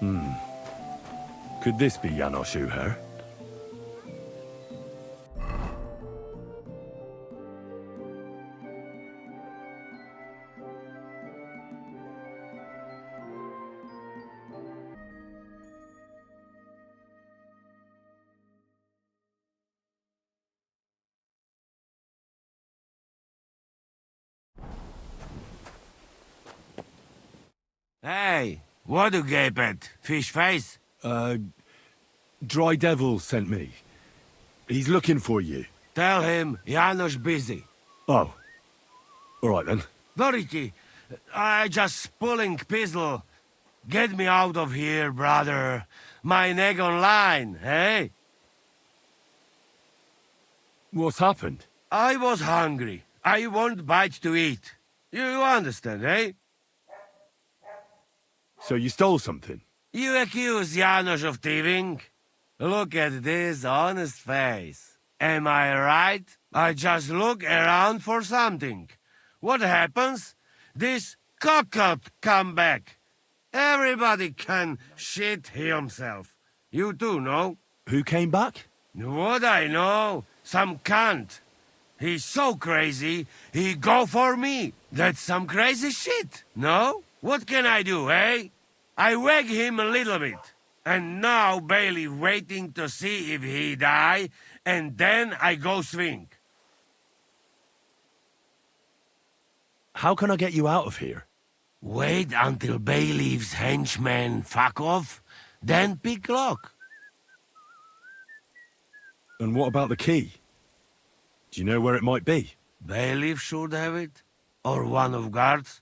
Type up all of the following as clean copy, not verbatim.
Could this be Janos Uher? Hey, what do you gape at? Fish face? Dry Devil sent me. He's looking for you. Tell him Janos busy. Oh. Alright then. Dority, I just pulling pistol. Get me out of here, brother. My neck on line, hey? What's happened? I was hungry. I want bite to eat. You understand, eh? So you stole something? You accuse Janos of thieving? Look at this honest face. Am I right? I just look around for something. What happens? This cockot come back. Everybody can shit himself. You too, no? Who came back? What I know? Some cunt. He's so crazy, he go for me. That's some crazy shit, no? What can I do, eh? I wag him a little bit. And now Bailey waiting to see if he die, and then I go swing. How can I get you out of here? Wait until Bailey's henchmen fuck off, then pick lock. And what about the key? Do you know where it might be? Bailiff should have it, or one of guards.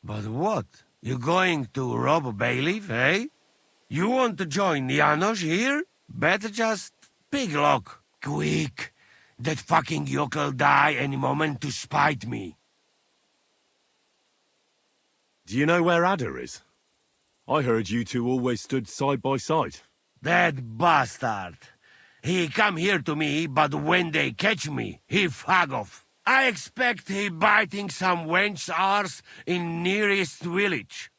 But what? You going to rob a bailiff, eh? You want to join Janos here? Better just pick lock. Quick! That fucking yokel die any moment to spite me. Do you know where Ada is? I heard you two always stood side by side. That bastard. He come here to me, but when they catch me, he fuck off. I expect he biting some wench's arse in nearest village.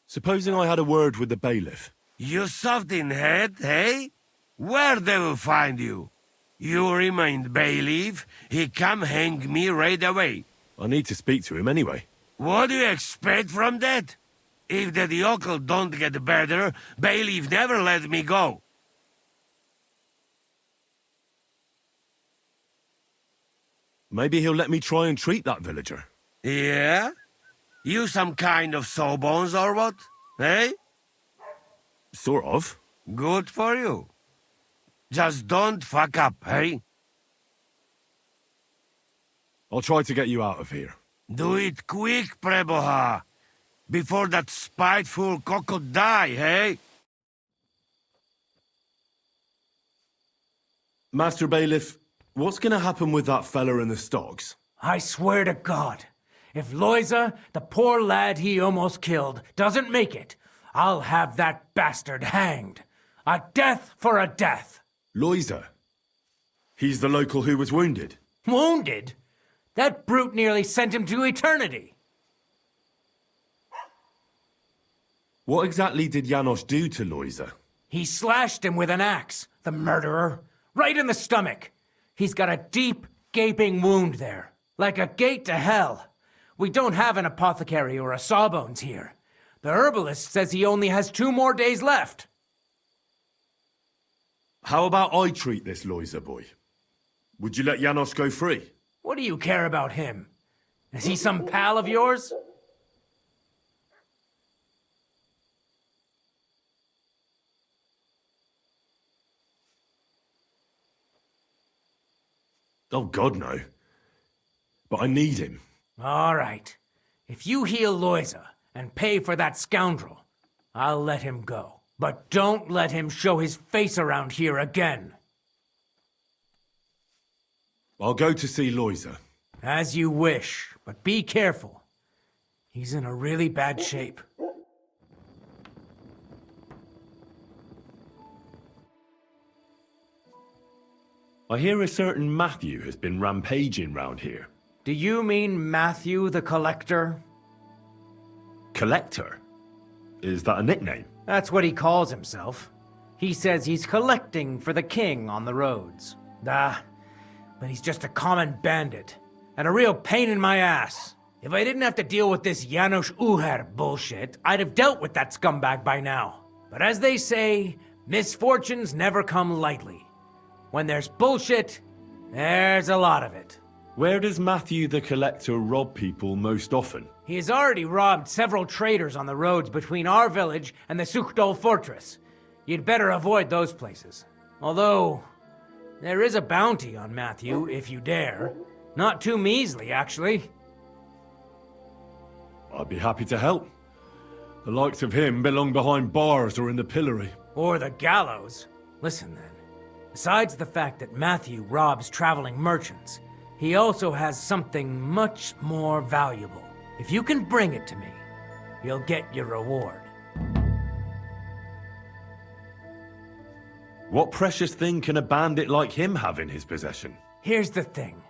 Supposing I had a word with the bailiff. You soft in head, eh? Where they will find you? You remain bailiff, he come hang me right away. I need to speak to him anyway. What do you expect from that? If the yokel don't get better, bailiff never let me go. Maybe he'll let me try and treat that villager. Yeah? You some kind of sawbones or what? Eh? Sort of. Good for you. Just don't fuck up, eh? I'll try to get you out of here. Do it quick, Preboha. Before that spiteful cockle die, eh? Master Bailiff, what's gonna happen with that fella in the stocks? I swear to God, if Loiza, the poor lad he almost killed, doesn't make it, I'll have that bastard hanged. A death for a death. Loiza. He's the local who was wounded. Wounded? That brute nearly sent him to eternity. What exactly did Janos do to Loiza? He slashed him with an axe, the murderer, right in the stomach. He's got a deep, gaping wound there, like a gate to hell. We don't have an apothecary or a sawbones here. The herbalist says he only has 2 more days left. How about I treat this Loiza boy? Would you let Janos go free? What do you care about him? Is he some pal of yours? Oh, God, no. But I need him. All right. If you heal Loiza and pay for that scoundrel, I'll let him go. But don't let him show his face around here again. I'll go to see Loiza. As you wish, but be careful. He's in a really bad shape. I hear a certain Matthew has been rampaging round here. Do you mean Matthew the Collector? Collector? Is that a nickname? That's what he calls himself. He says he's collecting for the king on the roads. But he's just a common bandit. And a real pain in my ass. If I didn't have to deal with this Janos Uher bullshit, I'd have dealt with that scumbag by now. But as they say, misfortunes never come lightly. When there's bullshit, there's a lot of it. Where does Matthew the Collector rob people most often? He has already robbed several traders on the roads between our village and the Sukhdol fortress. You'd better avoid those places. Although, there is a bounty on Matthew, if you dare. Not too measly, actually. I'd be happy to help. The likes of him belong behind bars or in the pillory. Or the gallows. Listen then. Besides the fact that Matthew robs traveling merchants, he also has something much more valuable. If you can bring it to me, you'll get your reward. What precious thing can a bandit like him have in his possession? Here's the thing.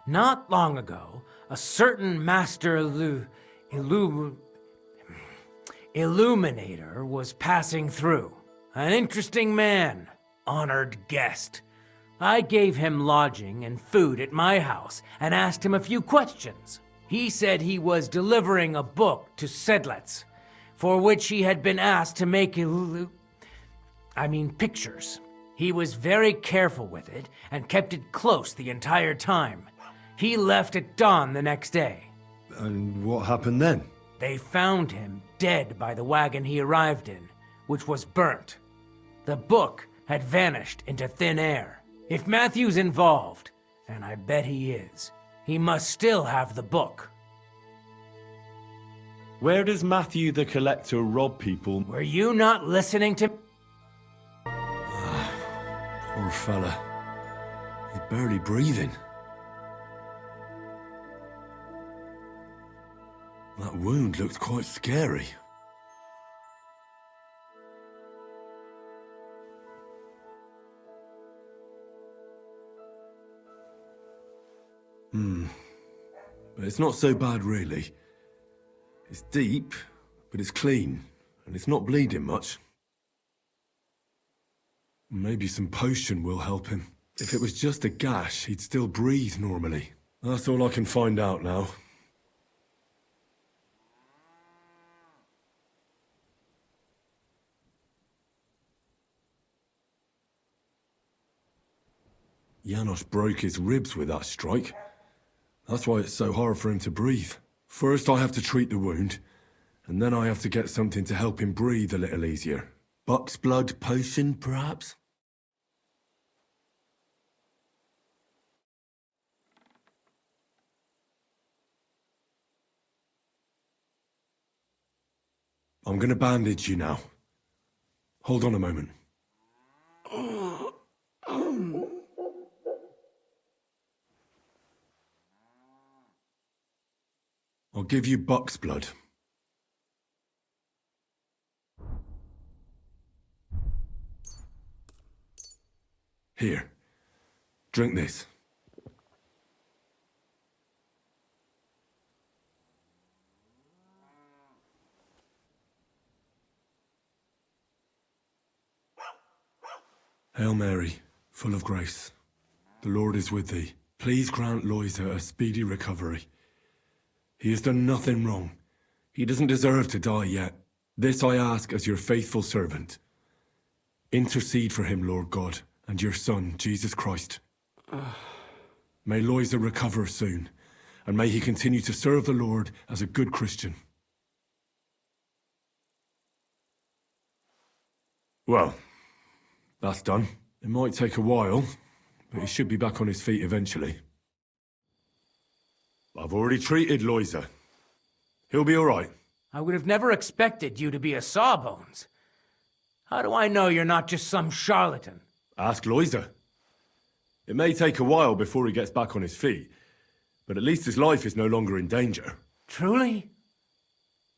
Not long ago, a certain master illuminator was passing through. An interesting man, honored guest. I gave him lodging and food at my house and asked him a few questions. He said he was delivering a book to Sedlets, for which he had been asked to make pictures. He was very careful with it and kept it close the entire time. He left at dawn the next day. And what happened then? They found him dead by the wagon he arrived in, which was burnt. The book had vanished into thin air. If Matthew's involved, and I bet he is, he must still have the book. Where does Matthew the Collector rob people? Were you not listening to... Poor fella. He's barely breathing. That wound looked quite scary. But it's not so bad, really. It's deep, but it's clean, and it's not bleeding much. Maybe some potion will help him. If it was just a gash, he'd still breathe normally. That's all I can find out now. Janos broke his ribs with that strike. That's why it's so hard for him to breathe. First I have to treat the wound, and then I have to get something to help him breathe a little easier. Buck's blood potion, perhaps? I'm gonna bandage you now. Hold on a moment. I'll give you Buck's blood. Here, drink this. Hail Mary, full of grace. The Lord is with thee. Please grant Loisa a speedy recovery. He has done nothing wrong. He doesn't deserve to die yet. This I ask as your faithful servant. Intercede for him, Lord God, and your Son, Jesus Christ. May Loisa recover soon, and may he continue to serve the Lord as a good Christian. Well, that's done. It might take a while, but he should be back on his feet eventually. I've already treated Loisa. He'll be all right. I would have never expected you to be a Sawbones. How do I know you're not just some charlatan? Ask Loisa. It may take a while before he gets back on his feet, but at least his life is no longer in danger. Truly?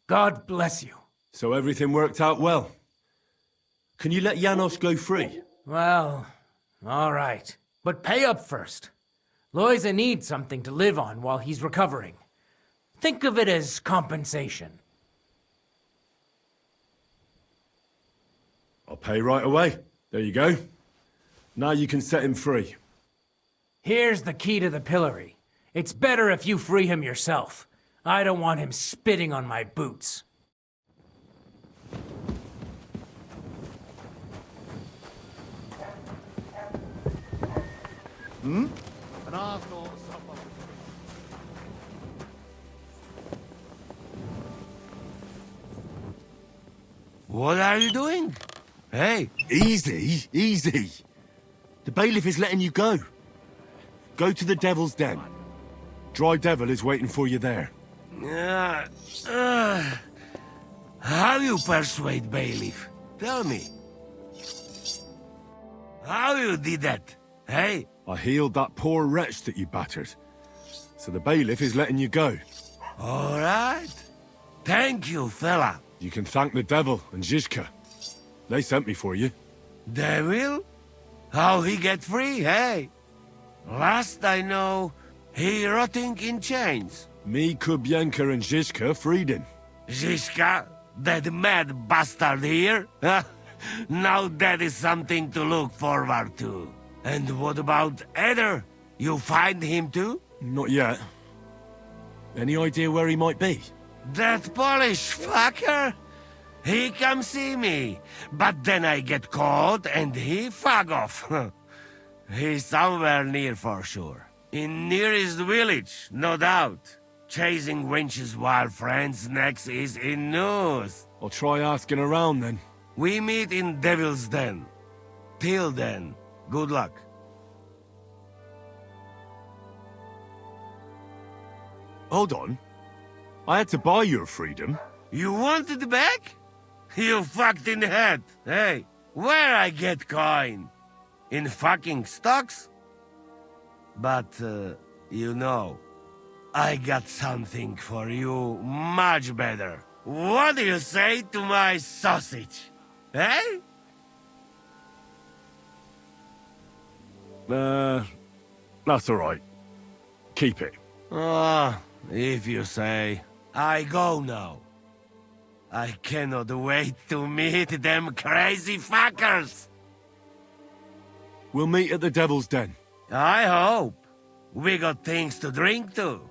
God bless you. So everything worked out well. Can you let Janos go free? Well, all right. But pay up first. Loisa needs something to live on while he's recovering. Think of it as compensation. I'll pay right away. There you go. Now you can set him free. Here's the key to the pillory. It's better if you free him yourself. I don't want him spitting on my boots. An Arsenal supper. What are you doing? Hey, Easy, easy. The bailiff is letting you go. Go to the Devil's Den. Dry Devil is waiting for you there. uh, uh, how you persuade bailiff? Tell me. How you did that? Hey, I healed that poor wretch that you battered. So the bailiff is letting you go. all right. Thank you, fella. You can thank the devil and Zizka. They sent me for you. Devil? How he get free, hey? Last I know, he rotting in chains. Me, Kubienka, and Zizka freed him. Zizka, that mad bastard here? Now that is something to look forward to. And what about Eder? You find him too? Not yet. Any idea where he might be? That Polish fucker? He come see me, but then I get caught and he fuck off. He's somewhere near for sure. In nearest village, no doubt. Chasing wenches while friends next is in news. I'll try asking around then. We meet in Devil's Den. Till then, good luck. Hold on. I had to buy your freedom. You wanted back? You fucked in the head. Hey, where I get coin? In fucking stocks? But, you know, I got something for you much better. What do you say to my sausage? Hey? That's all right. Keep it. Ah, if you say. I go now. I cannot wait to meet them crazy fuckers. We'll meet at the Devil's Den. I hope. We got things to drink to.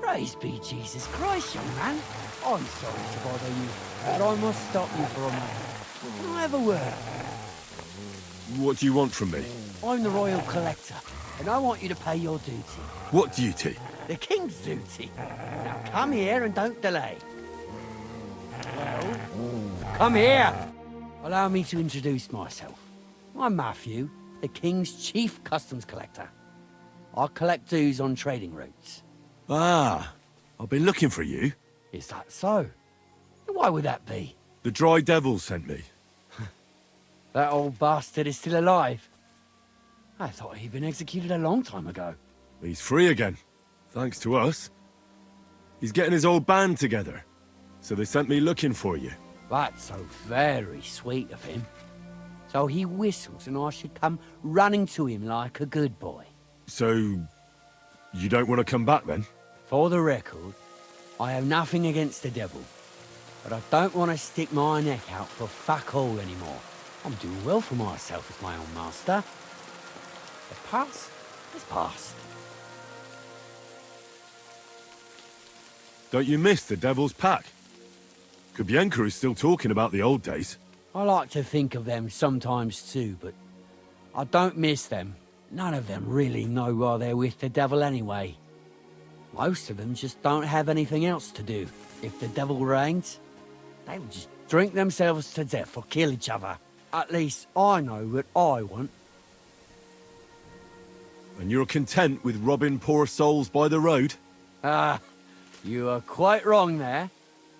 Praise be Jesus Christ, young man. I'm sorry to bother you, but I must stop you for a moment. Can I have a word? What do you want from me? I'm the royal collector, and I want you to pay your duty. What duty? The king's duty. Now come here and don't delay. Well, come here. Allow me to introduce myself. I'm Matthew, the king's chief customs collector. I collect dues on trading routes. Ah, I've been looking for you. Is that so? Why would that be? The Dry Devil sent me. That old bastard is still alive. I thought he'd been executed a long time ago. He's free again, thanks to us. He's getting his old band together, so they sent me looking for you. That's so very sweet of him. So he whistles and I should come running to him like a good boy. So, you don't want to come back then? For the record, I have nothing against the devil, but I don't want to stick my neck out for fuck all anymore. I'm doing well for myself as my own master. The past is past. Don't you miss the Devil's Pack? Kubienka is still talking about the old days. I like to think of them sometimes too, but I don't miss them. None of them really know why they're with the devil anyway. Most of them just don't have anything else to do. If the devil reigns, they would just drink themselves to death or kill each other. At least I know what I want. And you're content with robbing poor souls by the road? Ah, you are quite wrong there.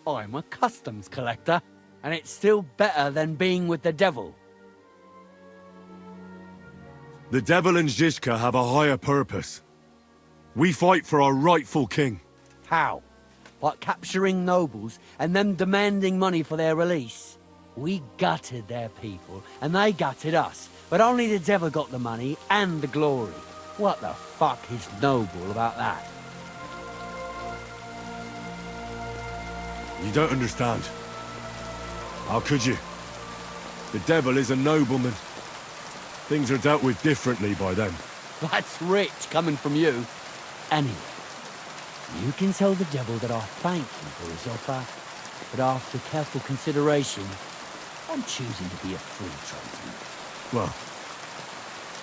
I'm a customs collector, and it's still better than being with the devil. The Devil and Zizka have a higher purpose. We fight for our rightful king. How? like capturing nobles and then demanding money for their release. We gutted their people, and they gutted us, but only the devil got the money and the glory. What the fuck is noble about that? You don't understand. How could you? The devil is a nobleman. Things are dealt with differently by them. That's rich coming from you. Anyway, you can tell the devil that I thank you for his offer, but after careful consideration, I'm choosing to be a free tradesman. Well,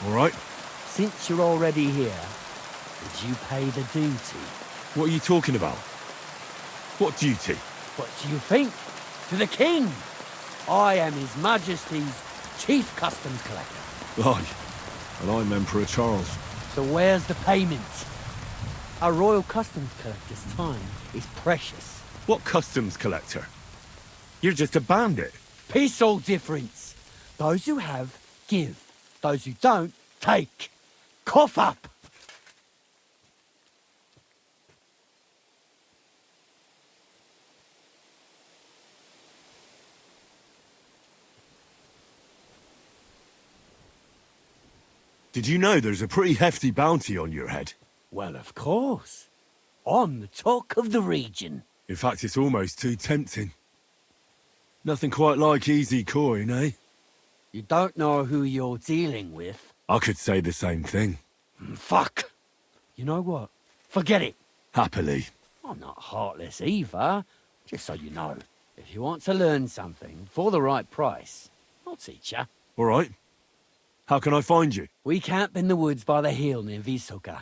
all right. Since you're already here, would you pay the duty? What are you talking about? What duty? What do you think? To the king! I am His Majesty's Chief Customs Collector. Aye, and I'm Emperor Charles. So where's the payment? A royal customs collector's time is precious. What customs collector? You're just a bandit. Peace all difference. Those who have, give. Those who don't, take. Cough up! Did you know there's a pretty hefty bounty on your head? Well, of course. I'm the talk of the region. In fact, it's almost too tempting. Nothing quite like easy coin, eh? You don't know who you're dealing with. I could say the same thing. Fuck! You know what? Forget it. Happily. I'm not heartless either, just so you know. If you want to learn something for the right price, I'll teach you. All right. How can I find you? We camp in the woods by the hill near Visoka.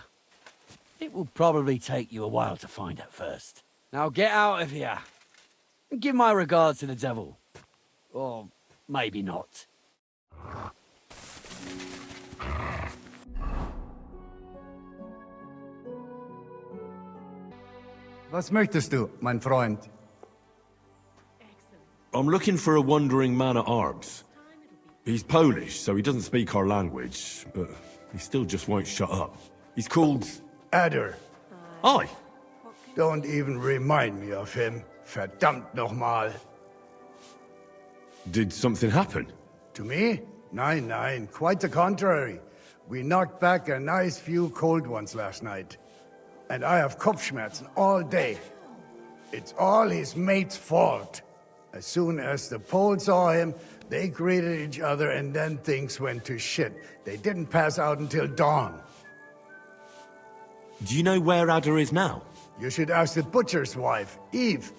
It will probably take you a while to find it first. Now get out of here. And give my regards to the devil. Or maybe not. Was möchtest du, mein Freund? I'm looking for a wandering man-at-arms. He's Polish, so he doesn't speak our language, but he still just won't shut up. He's called... Adder. Aye. Don't even remind me of him. Verdammt nochmal. Did something happen? To me? Nein, nein, quite the contrary. We knocked back a nice few cold ones last night. And I have Kopfschmerzen all day. It's all his mate's fault. As soon as the Poles saw him, they greeted each other and then things went to shit. They didn't pass out until dawn. Do you know where Adder is now? You should ask the butcher's wife, Eve.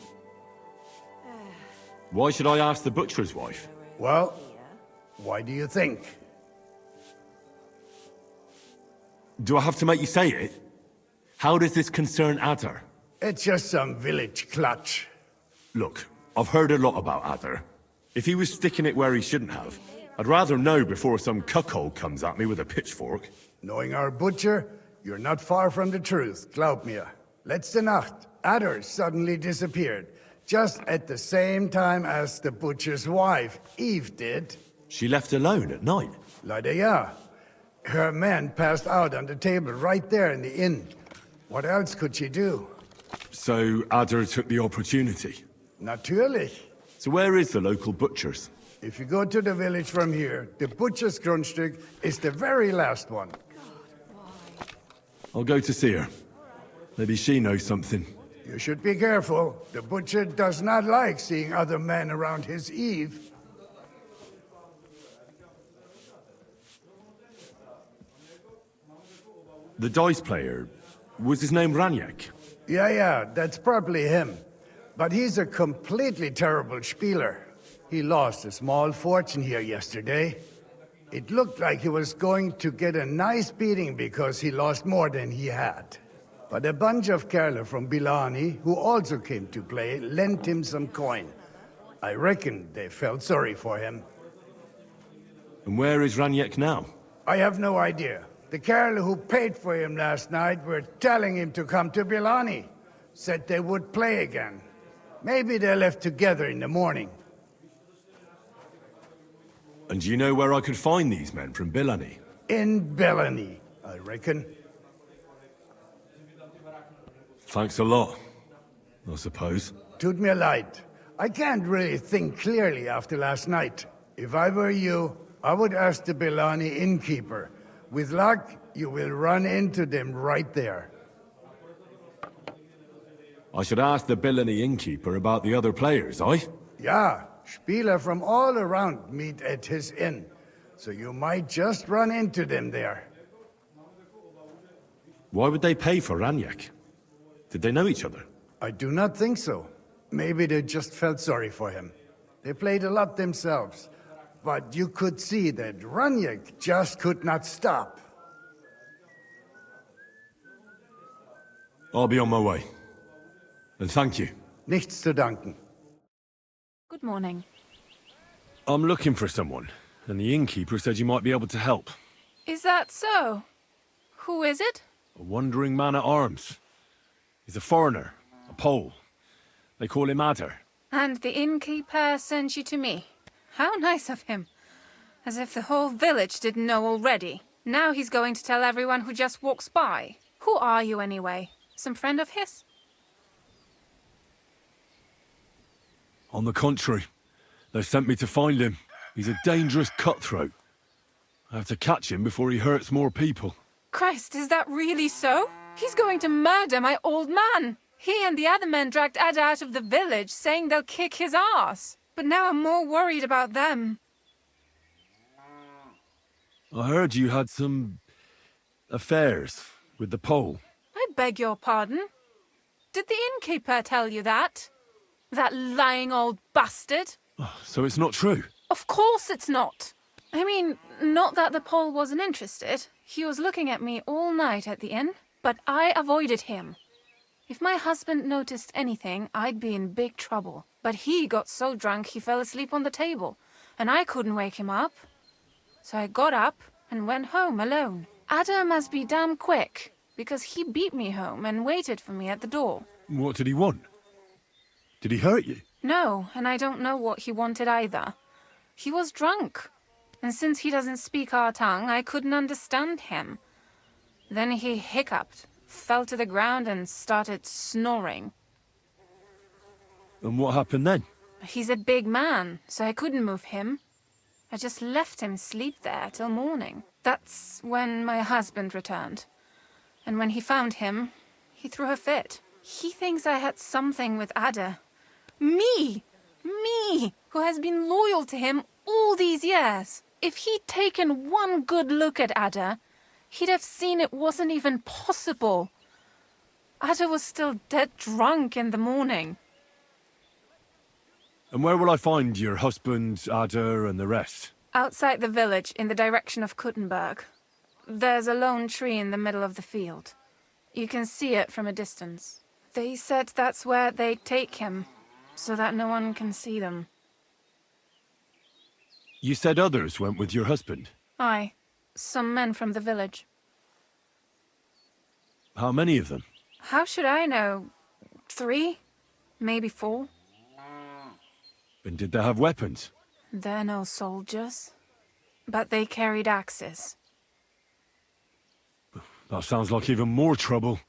Why should I ask the butcher's wife? Well, why do you think? Do I have to make you say it? How does this concern Adder? It's just some village clutch. Look, I've heard a lot about Adder. If he was sticking it where he shouldn't have, I'd rather know before some cuckold comes at me with a pitchfork. Knowing our butcher, you're not far from the truth, glaub mir. Letzte Nacht, Adder suddenly disappeared, just at the same time as the butcher's wife, Eve, did. She left alone at night. Leider ja. Her man passed out on the table right there in the inn. What else could she do? So Adder took the opportunity. Natürlich. So where is the local butcher's? If you go to the village from here, the butcher's Grundstück is the very last one. I'll go to see her. Maybe she knows something. You should be careful. The butcher does not like seeing other men around his Eve. The dice player, was his name Raniak? Yeah, that's probably him. But he's a completely terrible spieler. He lost a small fortune here yesterday. It looked like he was going to get a nice beating because he lost more than he had. But a bunch of Kerle from Bilani, who also came to play, lent him some coin. I reckon they felt sorry for him. And where is Raniak now? I have no idea. The Kerle who paid for him last night were telling him to come to Bilani. Said they would play again. Maybe they left together in the morning. And do you know where I could find these men from Bilani? In Bilani, I reckon. Thanks a lot. I suppose. Tut mir leid. I can't really think clearly after last night. If I were you, I would ask the Belani innkeeper. With luck, you will run into them right there. I should ask the Billany innkeeper about the other players, aye? Yeah, Spieler from all around meet at his inn. So you might just run into them there. Why would they pay for Ranyak? Did they know each other? I do not think so. Maybe they just felt sorry for him. They played a lot themselves. But you could see that Ranyak just could not stop. I'll be on my way. And thank you. Nichts zu danken. Good morning. I'm looking for someone, and the innkeeper said you might be able to help. Is that so? Who is it? A wandering man at arms. He's a foreigner, a Pole. They call him Adder. And the innkeeper sent you to me. How nice of him. As if the whole village didn't know already. Now he's going to tell everyone who just walks by. Who are you anyway? Some friend of his? On the contrary, they sent me to find him. He's a dangerous cutthroat. I have to catch him before he hurts more people. Christ, is that really so? He's going to murder my old man. He and the other men dragged Ada out of the village, saying they'll kick his ass. But now I'm more worried about them. I heard you had some affairs with the Pole. I beg your pardon? Did the innkeeper tell you that? That lying old bastard? So it's not true? Of course it's not. I mean, not that the Pole wasn't interested. He was looking at me all night at the inn, but I avoided him. If my husband noticed anything, I'd be in big trouble. But he got so drunk he fell asleep on the table, and I couldn't wake him up. So I got up and went home alone. Adam must be damn quick, because he beat me home and waited for me at the door. What did he want? Did he hurt you? No, and I don't know what he wanted either. He was drunk, and since he doesn't speak our tongue, I couldn't understand him. Then he hiccuped, fell to the ground and started snoring. And what happened then? He's a big man, so I couldn't move him. I just left him sleep there till morning. That's when my husband returned. And when he found him, he threw a fit. He thinks I had something with Ada. Me! Me! Who has been loyal to him all these years. If he'd taken one good look at Ada, he'd have seen it wasn't even possible. Ada was still dead drunk in the morning. And where will I find your husband, Adder, and the rest? Outside the village, in the direction of Kuttenberg. There's a lone tree in the middle of the field. You can see it from a distance. They said that's where they'd take him, so that no one can see them. You said others went with your husband. Aye, some men from the village. How many of them? How should I know? 3? Maybe 4? And did they have weapons? They're no soldiers, but they carried axes. That sounds like even more trouble.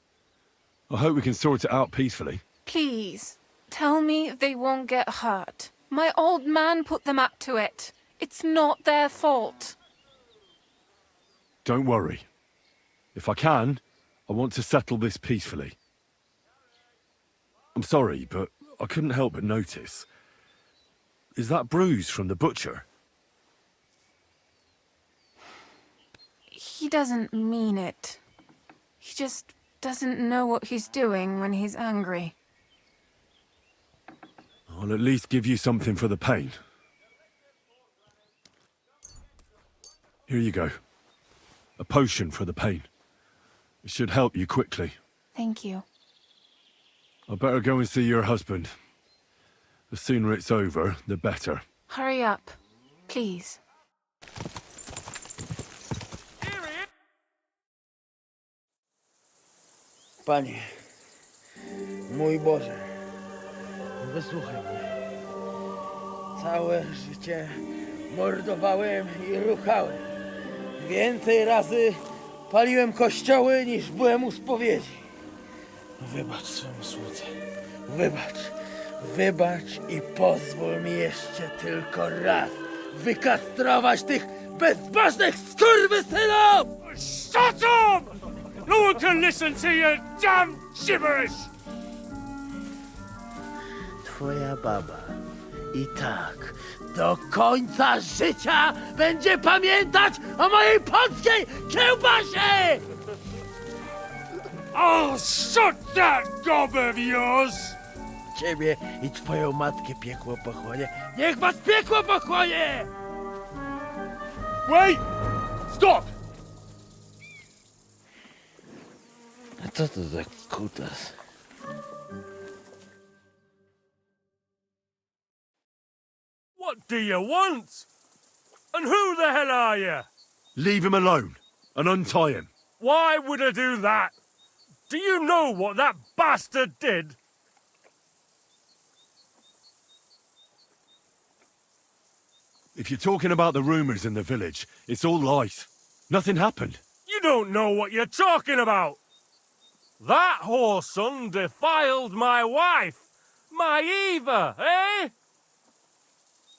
I hope we can sort it out peacefully. Please, tell me they won't get hurt. My old man put them up to it. It's not their fault. Don't worry. If I can, I want to settle this peacefully. I'm sorry, but I couldn't help but notice. Is that bruise from the butcher? He doesn't mean it. He just doesn't know what he's doing when he's angry. I'll at least give you something for the pain. Here you go. A potion for the pain. It should help you quickly. Thank you. I better go and see your husband. The sooner it's over, the better. Hurry up, please. Panie, mój Boże, wysłuchaj mnie. Całe życie mordowałem i ruchałem. Więcej razy paliłem kościoły, niż byłem u spowiedzi. Wybacz swemu słudze. Wybacz. Wybacz i pozwól mi jeszcze tylko raz wykastrować tych bezbożnych skurwysynów! Shut up! No one can listen to your damn gibberish! Twoja baba i tak do końca życia będzie pamiętać o mojej polskiej kiełbasie! I'll shut that gob of yours! Ciebie i twoją matkę piekło pochłonie. Niech was piekło pochłonie! Wait! Stop! A co to za kutas? What do you want? And who the hell are you? Leave him alone and untie him. Why would I do that? Do you know what that bastard did? If you're talking about the rumours in the village, it's all lies. Nothing happened. You don't know what you're talking about. That whoreson defiled my wife, my Eva, eh?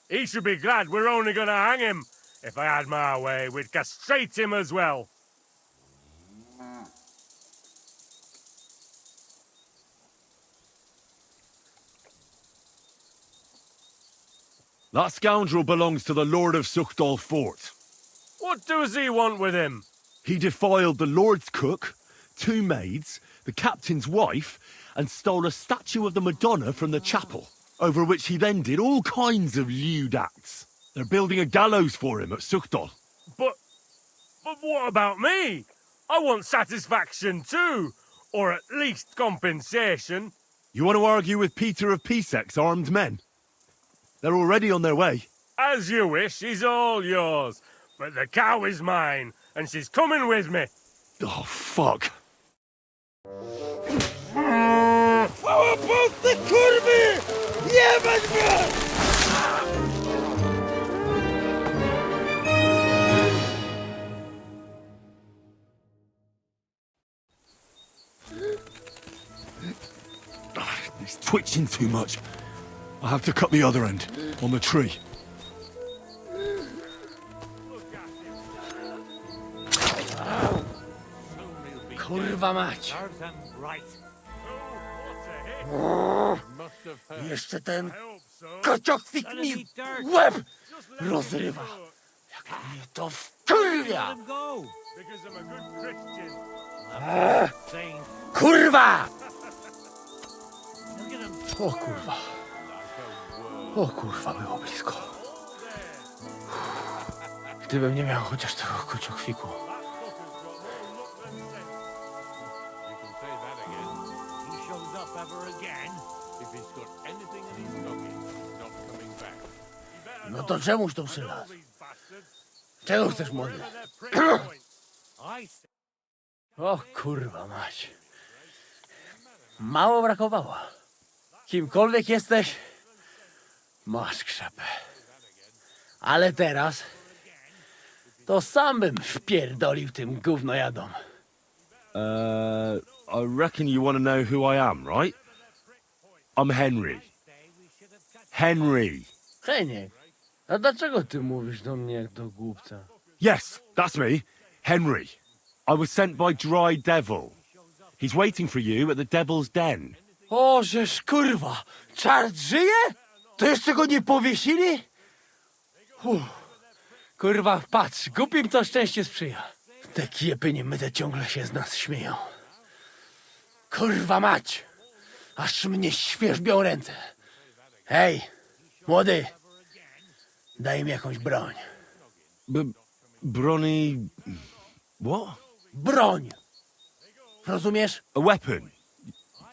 He should be glad we're only gonna hang him. If I had my way, we'd castrate him as well. That scoundrel belongs to the Lord of Suchdal Fort. What does he want with him? He defiled the Lord's cook, 2 maids, the captain's wife, and stole a statue of the Madonna from the chapel, over which he then did all kinds of lewd acts. They're building a gallows for him at Suchdal. But what about me? I want satisfaction too, or at least compensation. You want to argue with Peter of Peaceck's armed men? They're already on their way. As you wish, he's all yours. But the cow is mine, and she's coming with me. Oh, fuck. Chwała Polsce, kurwy! Jebać mnie! He's twitching too much. I have to cut the other end, on the tree. Kurwa mać! Jeszcze ten kociokwik mi łeb rozrywa. Jak mnie to wkurwia! Because I'm a good Christian. Kurwa! O kurwa. O kurwa, było blisko. Gdybym nie miał chociaż tego kociokwiku. No to czemuś to przylazł? Czego chcesz, młody? O kurwa mać. Mało brakowało. Kimkolwiek jesteś, masz krzepę. Ale teraz to sam bym wpierdolił tym gównojadom. I reckon you want to know who I am, right? I'm Henry. Henry. Heniek, a dlaczego ty mówisz do mnie jak do głupca? Yes, that's me. Henry. I was sent by Dry Devil. He's waiting for you at the Devil's Den. O, żeż kurwa, czart żyje? To jeszcze go nie powiesili? Kurwa, patrz, głupim to szczęście sprzyja. Te kiepy niemyte ciągle się z nas śmieją. Kurwa mać, aż mnie świerzbią ręce. Hej, młody, daj mi jakąś broń. Bronny... What? Broń! Rozumiesz? A weapon?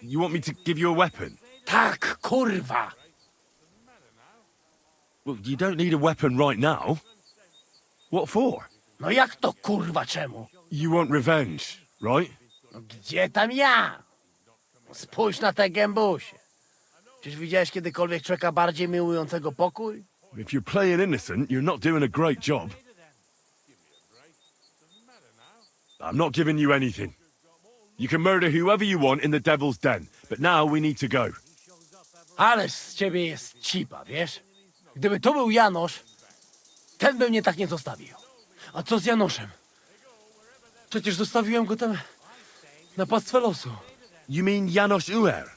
You want me to give you a weapon? Tak, kurwa! Well, you don't need a weapon right now. What for? No jak to kurwa czemu? You want revenge, right? No gdzie tam ja? Spójrz na te gębusie. Czyż widziałeś kiedykolwiek człowieka bardziej miłującego pokój? If you're playing innocent, you're not doing a great job. I'm not giving you anything. You can murder whoever you want in the Devil's Den, but now we need to go. Ale z ciebie jest cipa, wiesz? Gdyby to był Janosz, ten by mnie tak nie zostawił. A co z Janoszem? Przecież zostawiłem go tam na pastwę losu. You mean Janos Uer?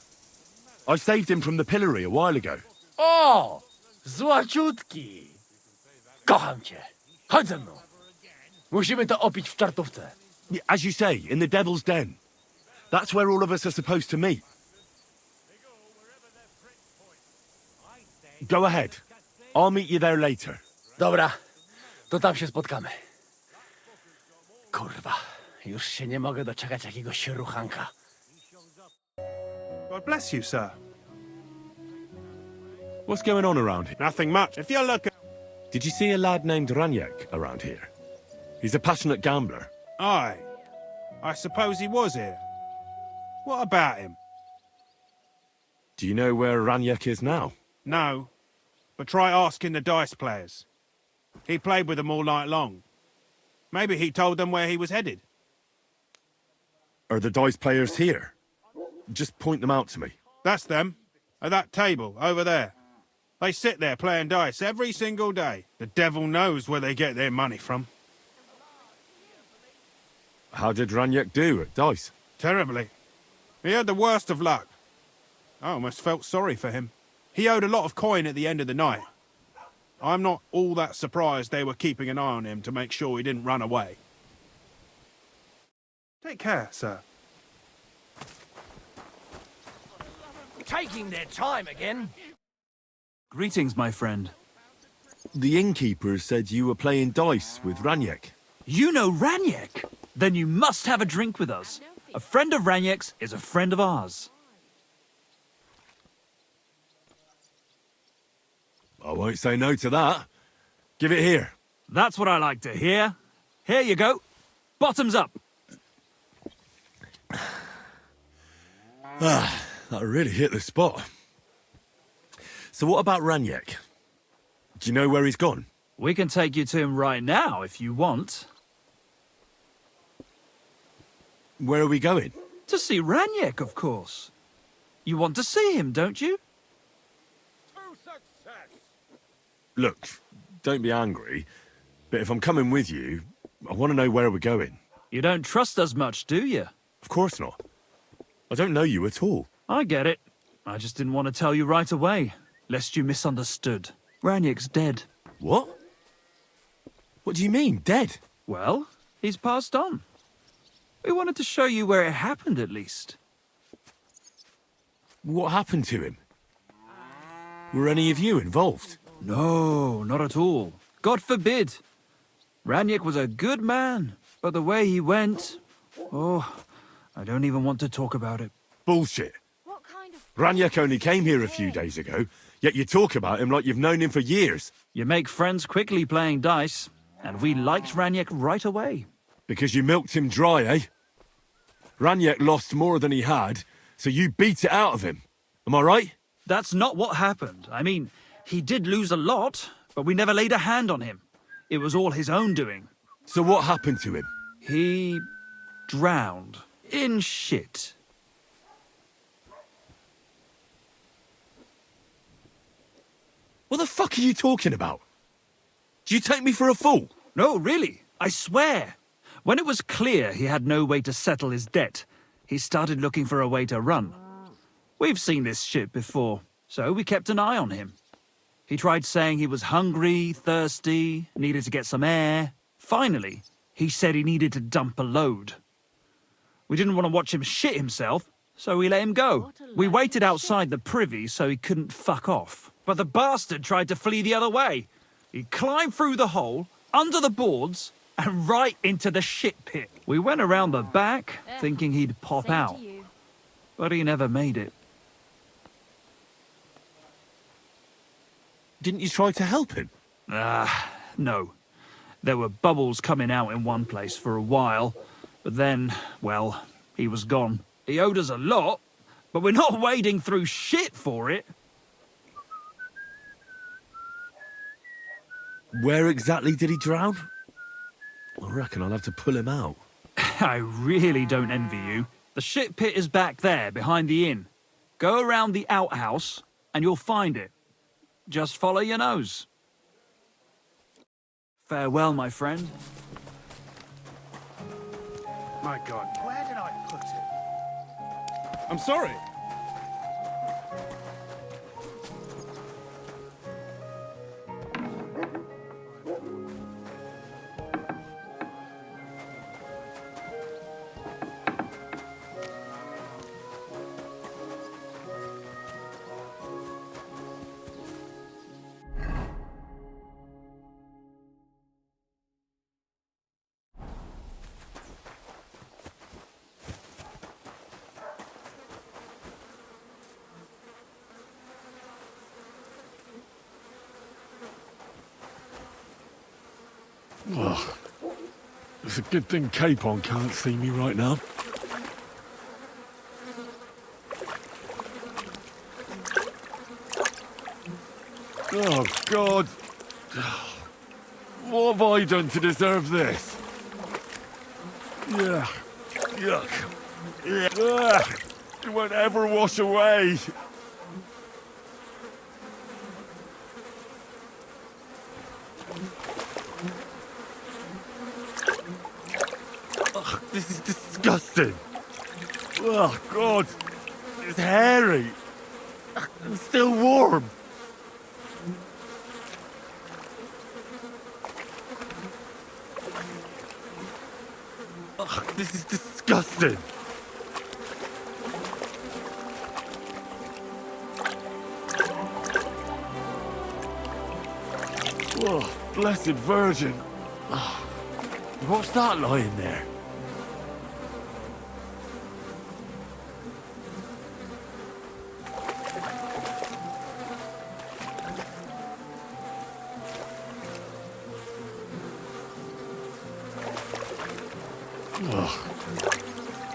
I saved him from the pillory a while ago. O! Złaciutki! Kocham cię. Chodź ze mną. Musimy to opić w czartówce. As you say, in the Devil's Den. That's where all of us are supposed to meet. Go ahead. I'll meet you there later. Dobra, to tam się spotkamy. Kurwa, już się nie mogę doczekać jakiegoś ruchanka. God bless you, sir. What's going on around here? Nothing much. If you look at... Did you see a lad named Raniek around here? He's a passionate gambler. Aye. I suppose he was here. What about him? Do you know where Raniek is now? No. But try asking the dice players. He played with them all night long. Maybe he told them where he was headed. Are the dice players here? Just point them out to me. That's them. At that table, over there. They sit there playing dice every single day. The devil knows where they get their money from. How did Raniek do at dice? Terribly. He had the worst of luck. I almost felt sorry for him. He owed a lot of coin at the end of the night. I'm not all that surprised they were keeping an eye on him to make sure he didn't run away. Take care, sir. Taking their time again. Greetings, my friend. The innkeeper said you were playing dice with Raniek. You know Raniek? Then you must have a drink with us. A friend of Raniek's is a friend of ours. I won't say no to that. Give it here. That's what I like to hear. Here you go. Bottoms up. That really hit the spot. So what about Raniek? Do you know where he's gone? We can take you to him right now if you want. Where are we going? To see Raniek, of course. You want to see him, don't you? Look, don't be angry, but if I'm coming with you, I want to know where we're going. You don't trust us much, do you? Of course not. I don't know you at all. I get it. I just didn't want to tell you right away, lest you misunderstood. Raniek's dead. What? What do you mean, dead? Well, he's passed on. We wanted to show you where it happened, at least. What happened to him? Were any of you involved? No, not at all. God forbid. Raniek was a good man, but the way he went... Oh, I don't even want to talk about it. Bullshit. What kind of... Raniek only came here a few days ago, yet you talk about him like you've known him for years. You make friends quickly playing dice, and we liked Raniek right away. Because you milked him dry, eh? Raniek lost more than he had, so you beat it out of him. Am I right? That's not what happened. I mean, he did lose a lot, but we never laid a hand on him. It was all his own doing. So what happened to him? He drowned in shit. What the fuck are you talking about? Do you take me for a fool? No, really, I swear. When it was clear he had no way to settle his debt, he started looking for a way to run. We've seen this shit before, so we kept an eye on him. He tried saying he was hungry, thirsty, needed to get some air. Finally, he said he needed to dump a load. We didn't want to watch him shit himself, so we let him go. We waited outside the privy so he couldn't fuck off. But the bastard tried to flee the other way. He climbed through the hole, under the boards, and right into the shit pit. We went around the back, thinking he'd pop out. But he never made it. Didn't you try to help him? No. There were bubbles coming out in one place for a while, but then, well, he was gone. He owed us a lot, but we're not wading through shit for it. Where exactly did he drown? I reckon I'll have to pull him out. I really don't envy you. The shit pit is back there, behind the inn. Go around the outhouse, and you'll find it. Just follow your nose. Farewell, my friend. My God. Where did I put it? I'm sorry. Oh, it's a good thing Capon can't see me right now. Oh, God. What have I done to deserve this? Yeah. Yuck. Ugh. It won't ever wash away. Ugh, this is disgusting. Oh, God. It's hairy. And still warm. Ugh, this is disgusting. Oh, blessed Virgin. Oh, what's that lying there?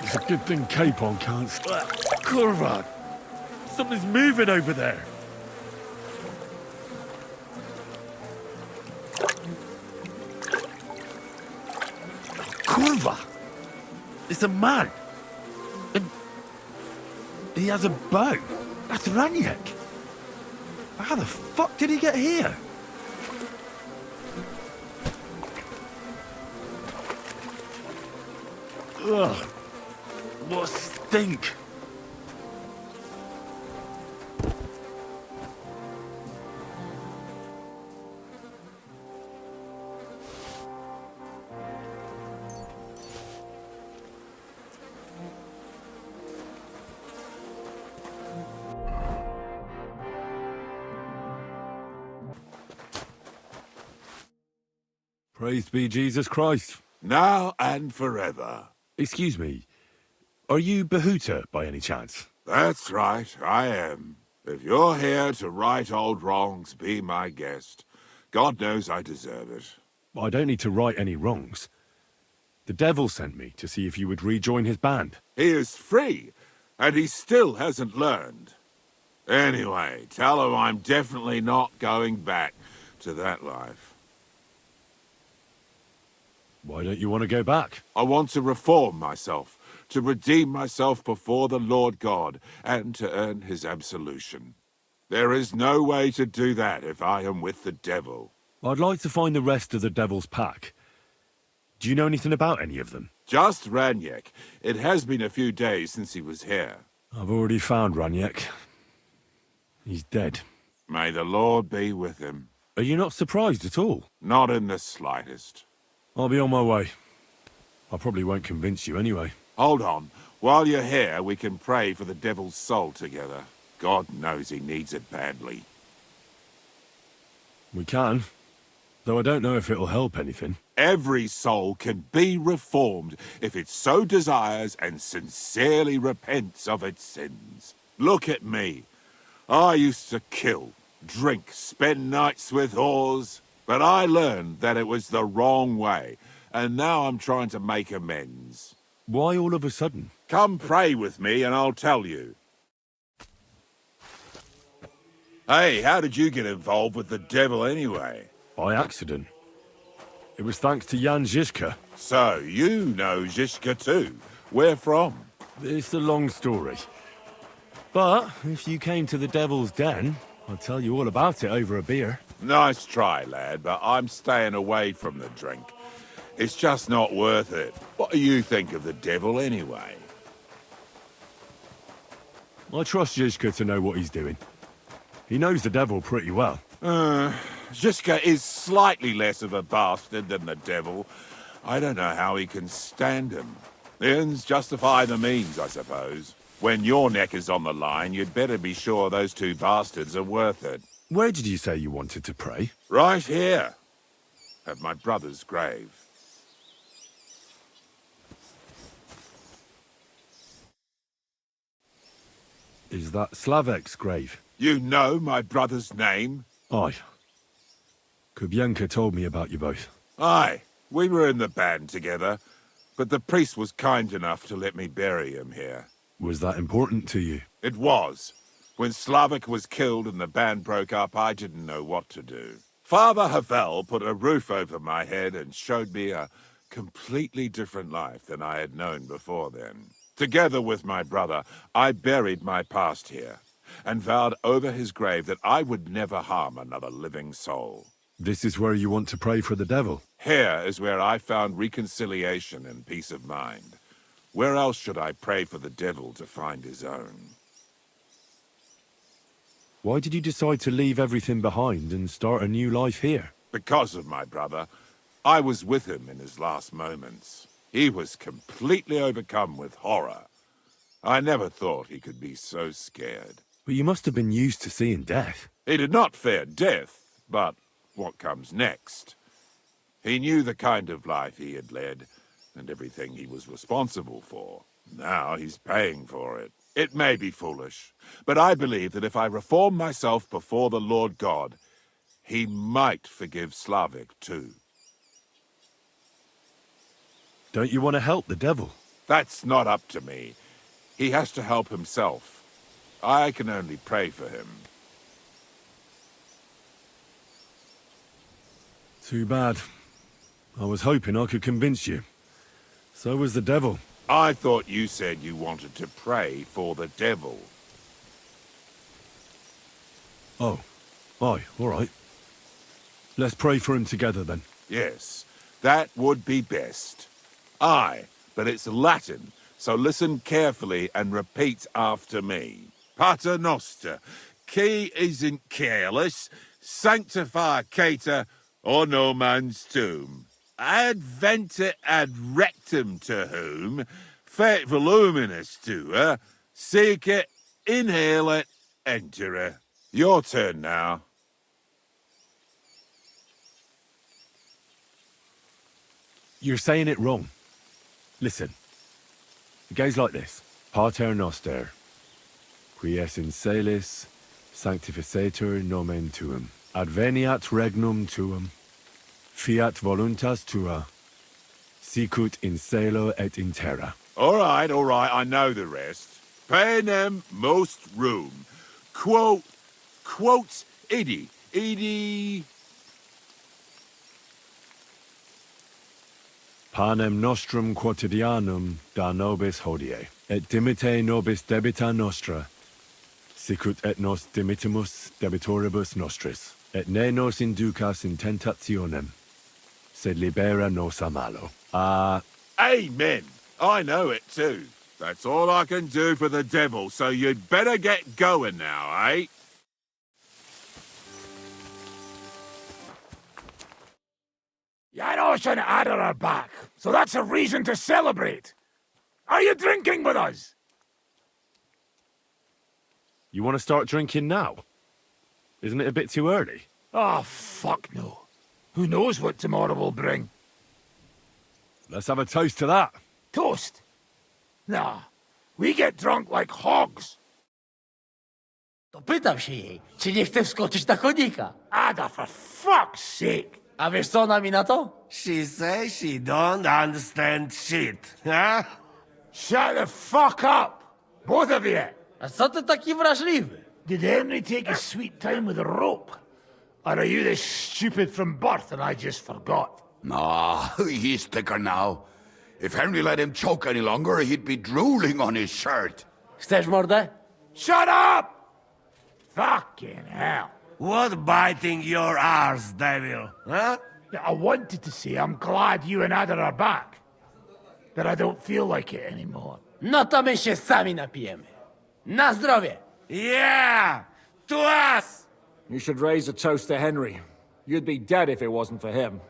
It's a good thing Capon can't... Kurva! Something's moving over there. Kurva! It's a man. And he has a bow. That's Raniek. How the fuck did he get here? Ugh. What a stink. Praise be Jesus Christ. Now and forever. Excuse me, are you Behuta by any chance? That's right, I am. If you're here to right old wrongs, be my guest. God knows I deserve it. I don't need to right any wrongs. The devil sent me to see if you would rejoin his band. He is free, and he still hasn't learned. Anyway, tell him I'm definitely not going back to that life. Why don't you want to go back? I want to reform myself, to redeem myself before the Lord God, and to earn his absolution. There is no way to do that if I am with the devil. I'd like to find the rest of the devil's pack. Do you know anything about any of them? Just Raniek. It has been a few days since he was here. I've already found Raniek. He's dead. May the Lord be with him. Are you not surprised at all? Not in the slightest. I'll be on my way. I probably won't convince you anyway. Hold on. While you're here, we can pray for the devil's soul together. God knows he needs it badly. We can. Though I don't know if it'll help anything. Every soul can be reformed if it so desires and sincerely repents of its sins. Look at me. I used to kill, drink, spend nights with whores, but I learned that it was the wrong way, and now I'm trying to make amends. Why all of a sudden? Come pray with me and I'll tell you. Hey, how did you get involved with the devil anyway? By accident. It was thanks to Jan Žižka. So, you know Žižka too. Where from? It's a long story. But if you came to the Devil's Den, I'll tell you all about it over a beer. Nice try, lad, but I'm staying away from the drink. It's just not worth it. What do you think of the devil, anyway? I trust Zizka to know what he's doing. He knows the devil pretty well. Zizka is slightly less of a bastard than the devil. I don't know how he can stand him. The ends justify the means, I suppose. When your neck is on the line, you'd better be sure those two bastards are worth it. Where did you say you wanted to pray? Right here, at my brother's grave. Is that Slavek's grave? You know my brother's name? Aye. Kubyanka told me about you both. Aye, we were in the band together, but the priest was kind enough to let me bury him here. Was that important to you? It was. When Slavik was killed and the band broke up, I didn't know what to do. Father Havel put a roof over my head and showed me a completely different life than I had known before then. Together with my brother, I buried my past here, and vowed over his grave that I would never harm another living soul. This is where you want to pray for the devil? Here is where I found reconciliation and peace of mind. Where else should I pray for the devil to find his own? Why did you decide to leave everything behind and start a new life here? Because of my brother. I was with him in his last moments. He was completely overcome with horror. I never thought he could be so scared. But you must have been used to seeing death. He did not fear death, but what comes next? He knew the kind of life he had led, and everything he was responsible for. Now he's paying for it. It may be foolish, but I believe that if I reform myself before the Lord God, he might forgive Slavik too. Don't you want to help the devil? That's not up to me. He has to help himself. I can only pray for him. Too bad. I was hoping I could convince you. So was the devil. I thought you said you wanted to pray for the devil. Oh. Aye, all right. Let's pray for him together then. Yes, that would be best. Aye, but it's Latin, so listen carefully and repeat after me. Pater Noster, qui isn't careless, sanctificata or no man's tomb. Adventure ad rectum to whom, fet voluminous to her, seek it, inhale it, enter her. Your turn now. You're saying it wrong. Listen. It goes like this. Pater Noster, qui es in celis, sanctificetur nomen tuum. Adveniat regnum tuum. Fiat voluntas tua. Sicut in cielo et in terra. All right, I know the rest. Panem most room. Quote idi. Panem nostrum quotidianum da nobis hodie, et dimite nobis debita nostra, sicut et nos dimitimus debitoribus nostris, et ne nos inducas in tentationem, sed libera nos a malo. Amen. I know it too. That's all I can do for the devil, so you'd better get going now, eh? Janos and Ada are back, so that's a reason to celebrate. Are you drinking with us? You want to start drinking now? Isn't it a bit too early? Oh, fuck no. Who knows what tomorrow will bring? Let's have a toast to that. Toast? Nah, we get drunk like hogs. To pytam się jej, czy nie chce wskoczyć na konika. Ada, for fuck's sake. A wiesz co ona mi na to? She says she don't understand shit, huh? Shut the fuck up, both of you. A co ty taki wrażliwy? Did Henry take his sweet time with a rope? Or are you this stupid from birth and I just forgot? No, he's thicker now. If Henry let him choke any longer, he'd be drooling on his shirt. Chcesz mordę? Shut up! Fucking hell. What biting your arse, devil, huh? I wanted to say I'm glad you and Ada are back. But I don't feel like it anymore. No to my się sami napijemy. Na zdrowie! Yeah! To us! You should raise a toast to Henry. You'd be dead if it wasn't for him.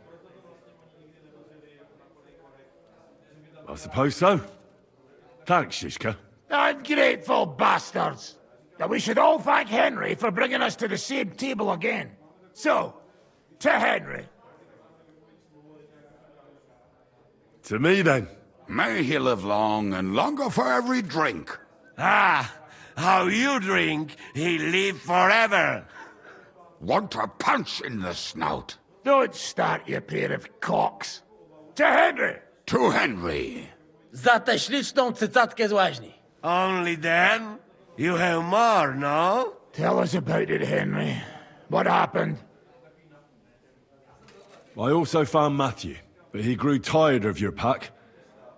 I suppose so. Thanks, Shishka. Ungrateful bastards! That we should all thank Henry for bringing us to the same table again. So, to Henry. To me, then. May he live long and longer for every drink. Ah, how you drink, he live forever. Want a punch in the snout? Don't start, you pair of cocks. To Henry! To Henry. Za tę śliczną cycatkę z łaźni. Only then? You have more, no? Tell us about it, Henry. What happened? I also found Matthew, but he grew tired of your pack.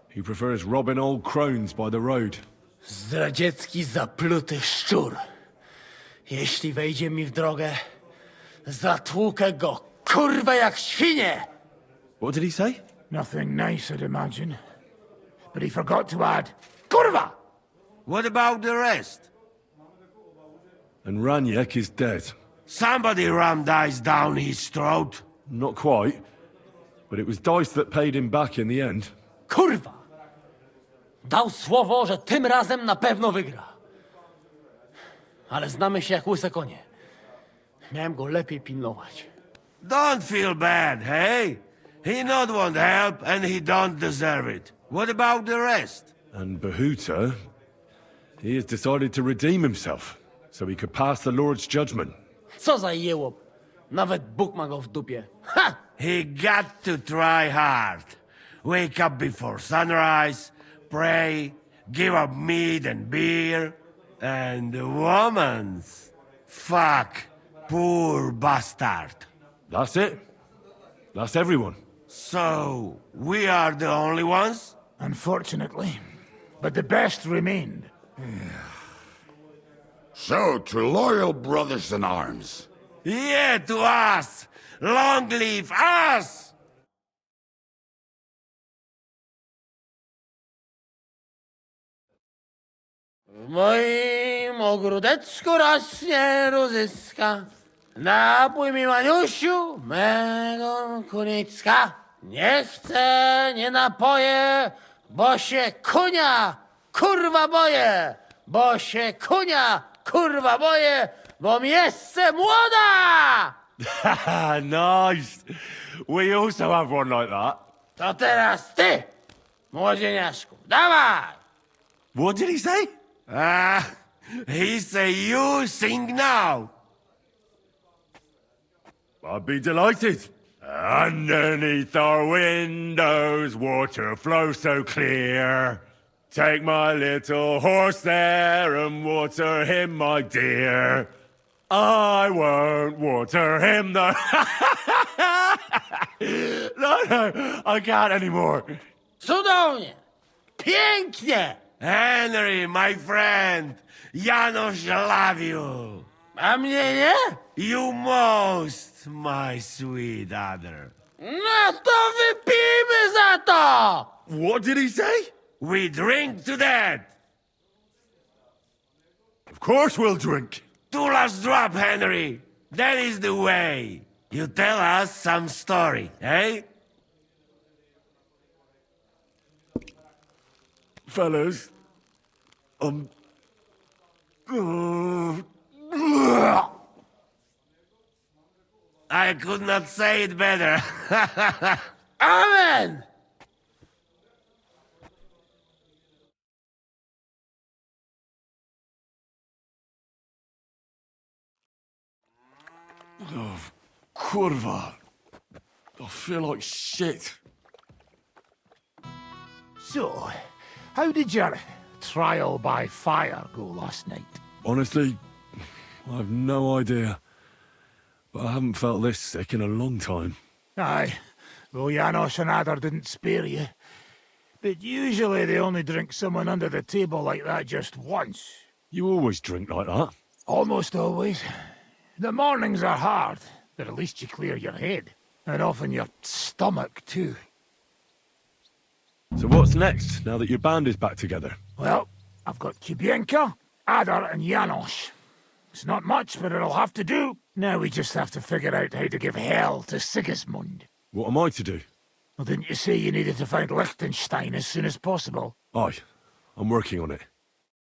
He prefers robbing old crones by the road. Zdradziecki, zapluty szczur. Jeśli wejdzie mi w drogę, zatłukę go, kurwa, jak świnie! What did he say? Nothing nice, I'd imagine. But he forgot to add, Kurva! What about the rest? And Raniek is dead. Somebody rammed dice down his throat. Not quite. But it was Dice that paid him back in the end. Kurwa! Dał słowo, że tym razem na pewno wygra. Ale znamy się jak łyse konie. Miałem go lepiej pilnować. Don't feel bad, hey? He not want help and he don't deserve it. What about the rest? And Bahuta, he has decided to redeem himself, so he could pass the Lord's judgment. Co za jełop. Nawet Bóg ma go w dupie. Ha! He got to try hard. Wake up before sunrise, pray, give up meat and beer, and the womans. Fuck, poor bastard. That's it. That's everyone. So, we are the only ones? Unfortunately. But the best remained. So, to loyal brothers in arms. Yeah, to us! Long live us! W moim ogródeczku rośnie rozyska. Napój mi, Maniusiu, mego kunicka. Nie chcę, nie napoję, bo się kunia, kurwa boję. Bo się kunia, kurwa boję, bo miejsce młoda! Nice. We also have one like that. To teraz ty, młodzieniaszku, dawaj! What did he say? He say you sing now. I'd be delighted. Underneath our windows, water flows so clear. Take my little horse there and water him, my dear. I won't water him, though. No, I can't anymore. Cudownie! Pięknie! Henry, my friend, Janusz love you. A mnie nie? You most, my sweet other. No to wypijmy za to! What did he say? We drink to that. Of course we'll drink. Two last drop, Henry. That is the way. You tell us some story, eh? Fellas, I could not say it better. Amen! Oh, kurwa. I feel like shit. So, how did your trial by fire go last night? Honestly, I've no idea. But I haven't felt this sick in a long time. Aye, well, Janos and Adar didn't spare you. But usually they only drink someone under the table like that just once. You always drink like that. Almost always. The mornings are hard, but at least you clear your head. And often your stomach, too. So what's next, now that your band is back together? Well, I've got Kubienka, Adar, and Janos. It's not much, but it'll have to do. Now we just have to figure out how to give hell to Sigismund. What am I to do? Well, didn't you say you needed to find Liechtenstein as soon as possible? Aye, I'm working on it.